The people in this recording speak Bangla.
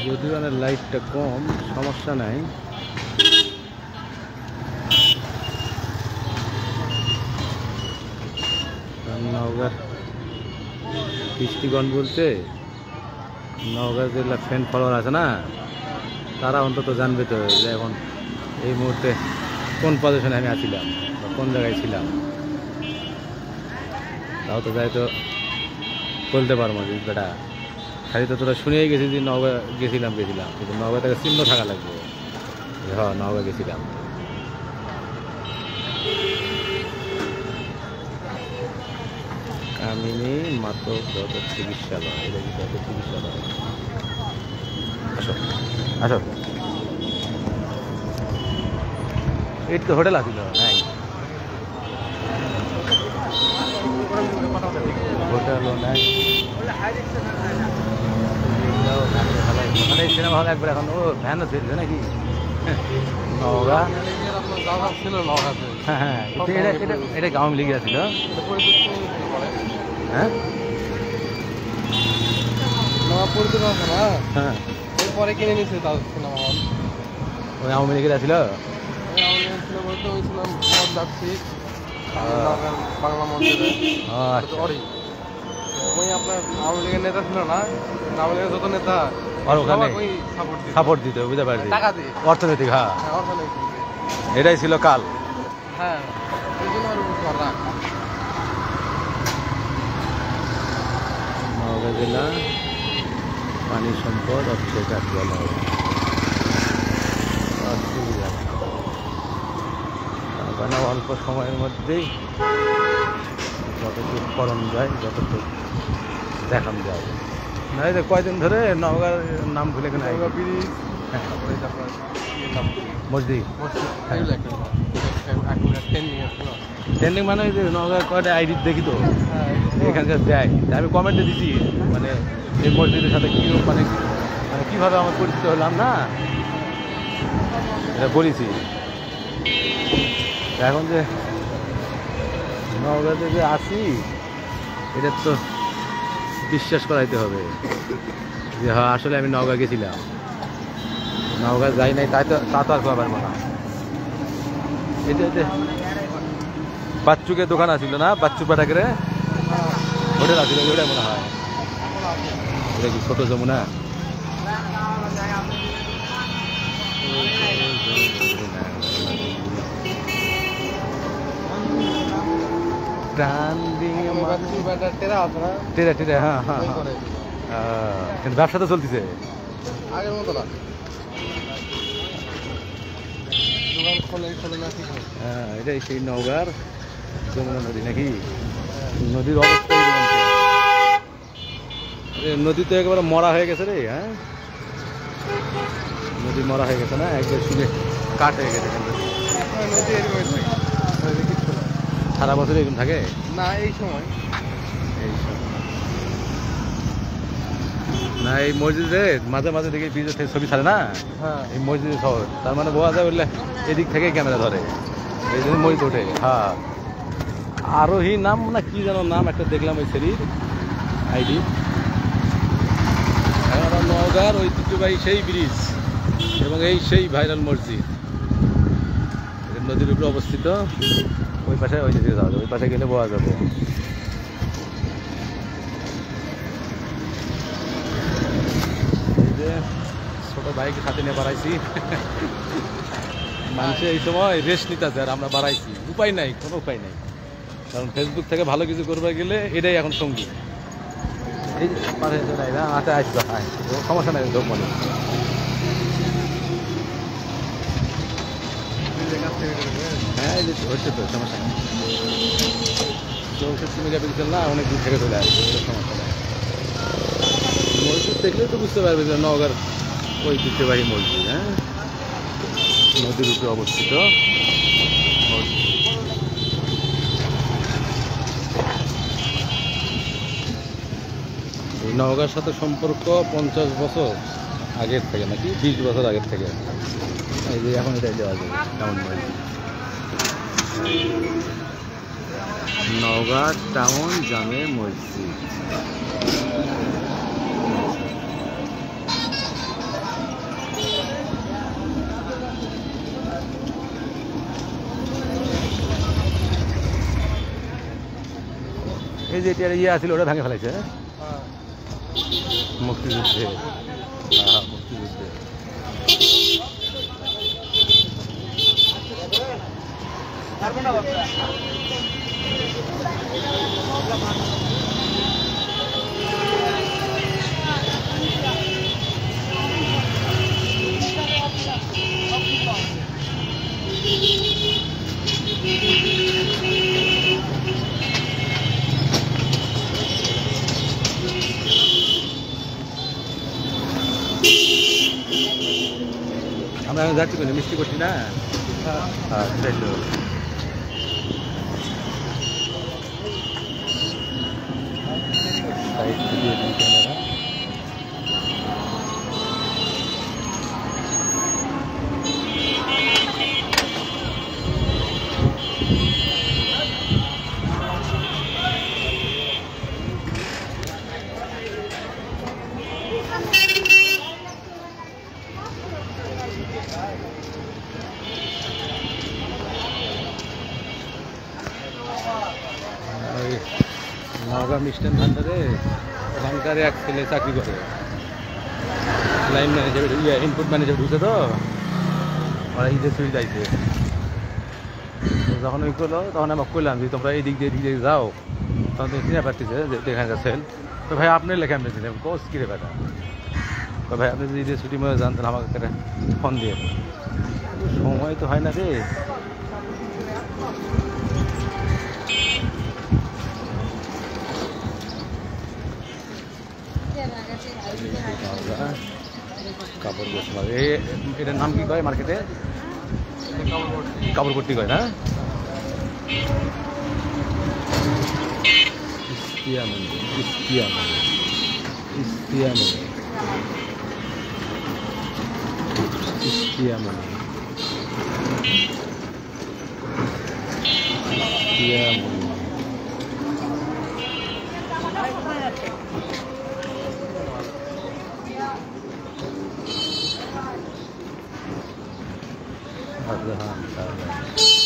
যদিও লাইটটা কম, সমস্যা নাই। নওগাঁর কৃষ্টিগণ বলতে নওগাঁর যেগুলো ফ্যান ফলোয়ার আছে না, তারা অন্তত জানবে তো যে এখন এই মুহূর্তে কোন পজিশনে আমি আছিলাম বা কোন জায়গায় ছিলাম। তাও তো যাই তো বলতে পারবো যে বেটা খালি তো তোরা শুনেই গেছি যে নওগাঁ গেছিলাম কিন্তু নওগাঁ থেকে চিহ্ন থাকা লাগবে যে হ্যাঁ নওগাঁ গেছিলাম। কামিনী মাতক দত্ত চিকিৎসালয়, এটা কি দত্ত চিকিৎসালয়? আসো আসো, এই তো হোটেল আছিল। হ্যাঁ হোটেলও নাই, সিনেমা হল একবার এখন ও ভ্যানও চলছে নাকি নওগাঁ? হ্যাঁ হ্যাঁ, এটা আওয়ামী লীগের ছিল। হ্যাঁ হ্যাঁ, পরে কিনে নিয়েছে তাও সিনেমা হল। ওই আওয়ামী লীগের ছিল। বাংলা মন্দিরে ওই আপনার আওয়ামী লীগের নেতা ছিল না, আওয়ামী লীগের যত নেতা সাপোর্ট দিত, বুঝতে পারছি, টাকা দিয়ে অর্থনৈতিক। হ্যাঁ অর্থনৈতিক, এটাই ছিল কাল। হ্যাঁ নওগাঁ জেলা পানি সম্পদ অক্ষয় কার্যালয়। মানে অল্প সময়ের মধ্যেই যতটুকু করণ যায়, যতটুকু দেখানো যায়। না এই যে কয়দিন ধরে নওগাঁর নাম ভুলে গেলে মসজিদ ট্রেন্ডিং, মানে ওই যে নওগাঁ কয়টা আইডি দেখি তো এখানকার দেয়, আমি কমেন্টে দিছি মানে এই মসজিদের সাথে কী মানে কীভাবে আমার পরিচিত হলাম না, এটা বলেছি। এখন যে নওগাঁতে যে আছি এটা তো বিশ্বাস করাইতে হবে যে হ্যাঁ আসলে আমি নওগাঁ গেছিলাম। নওগাঁ যাই নাই তা তো আর পারবো না। এটা বাচ্চুকে দোকান আছিল না, বাচ্চু পাটাকে হোটেল আছিল, ওটাই মনে হয়। এটা কি ছোট যমুনা? হ্যাঁ হ্যাঁ, কিন্তু ব্যবসা তো চলতেছে আগের মতো না। হ্যাঁ এটাই সেই নওগাঁর যমুনা নদী নাকি? নদীর অবস্থা নদী তো একেবারে মরা হয়ে গেছে রে। হ্যাঁ নদী মরা হয়ে গেছে না, একবার শুনে কাট হয়ে গেছে। সারা বছর এরকম থাকে না এই সময় না। এই মসজিদে মাঝে মাঝে দেখি ভিডিও থেকে ছবি ছাড়ে না, এই মসজিদের শহর, তার মানে বোঝা যায় বললে এদিক থেকে ক্যামেরা ধরে, এই জন্য মসজিদ ওঠে। হ্যাঁ আরোহী নাম না কি যেন নাম একটা দেখলাম ওই ছেলের আইডি। এখন নওগাঁর ঐতিহ্যবাহী সেই ব্রিজ এবং এই সেই ভাইরাল মসজিদ নদীর উপরে অবস্থিত। ওই পাশে ওই দিকে যাওয়া যাবে, ওই পাশে গেলে বোঝা যাবো। এই যে ছোট বাইকের সাথে নিয়ে বাড়াইছি, মানুষে এই সময় রেস্ট নিতে আছে আর আমরা বাড়াইছি, উপায় নাই, কোনো উপায় নাই। কারণ ফেসবুক থেকে ভালো কিছু করবে গেলে এটাই এখন সঙ্গী। এই যে আচ্ছা আসবে, সমস্যা নাই, ঢোক মানে হ্যাঁ এই যে হচ্ছে তো সমস্যা নেই। 64 মেগাপিক্সেল না, অনেক দূর থেকে চলে আসবে, সমস্যা নেই। মসজিদ দেখলে তো বুঝতে পারবে যে নওগাঁর ঐতিহ্যবাহী মসজিদ। হ্যাঁ নদীর উপরে অবস্থিত এই নওগাঁর সাথে সম্পর্ক 50 বছর আগের থেকে নাকি 20 বছর আগের থেকে। এই যে এখন এটাই দেওয়া যাবে টাউন মসজিদ, নওগাঁ টাউন জামে মসজিদ। এই যে এটা ইয়ে আছিল ওটা ভেঙে ফেলাইছে হ্যাঁ মুক্তিযুদ্ধে মুক্তিযুদ্ধে আমরা যাচ্ছি কোন মিষ্টি করছি না হ্যাঁ সেটাই তো সাইড দিয়ে দিই ক্যামেরা নওগাঁ মিষ্টান ভান্ডারে ওখানকার এক ছেলে চাকরি করে লাইন ম্যানেজার ইনপুট ম্যানেজার ঢুকে তো ওরা ঈদের ছুটি যাইছে যখন ওই করলো তখন আমাকে কইলাম যে তোমরা এই দিক দিয়ে যাও তখন তুমি চিনে পারতেছে যে এখানকার সেল তো ভাই আপনার লেখা আমি চিনি কোচ কিরে বেটা তো ভাই আপনি যদি ঈদের ছুটি মনে যান তাহলে আমাকে একটা ফোন দিয়ে সময় তো হয় না রে কাপড় এটার নাম কি কয় মার্কেটে কাপড় পট্টি কয় না Azhan